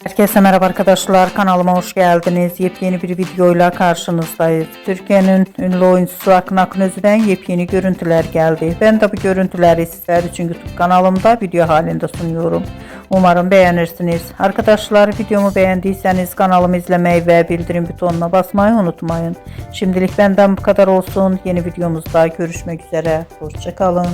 Herkese merhaba arkadaşlar, kanalıma hoş geldiniz. Yepyeni bir videoyla karşınızdayız. Türkiye'nin ünlü oyuncusu Akın Akınözü'den yepyeni görüntüler geldi. Ben de bu görüntüleri sizler için YouTube kanalımda video halinde sunuyorum. Umarım beğenirsiniz. Arkadaşlar, videomu beğendiyseniz kanalımı izlemeyi ve bildirim butonuna basmayı unutmayın. Şimdilik benden bu kadar olsun. Yeni videomuzda görüşmek üzere. Hoşça kalın.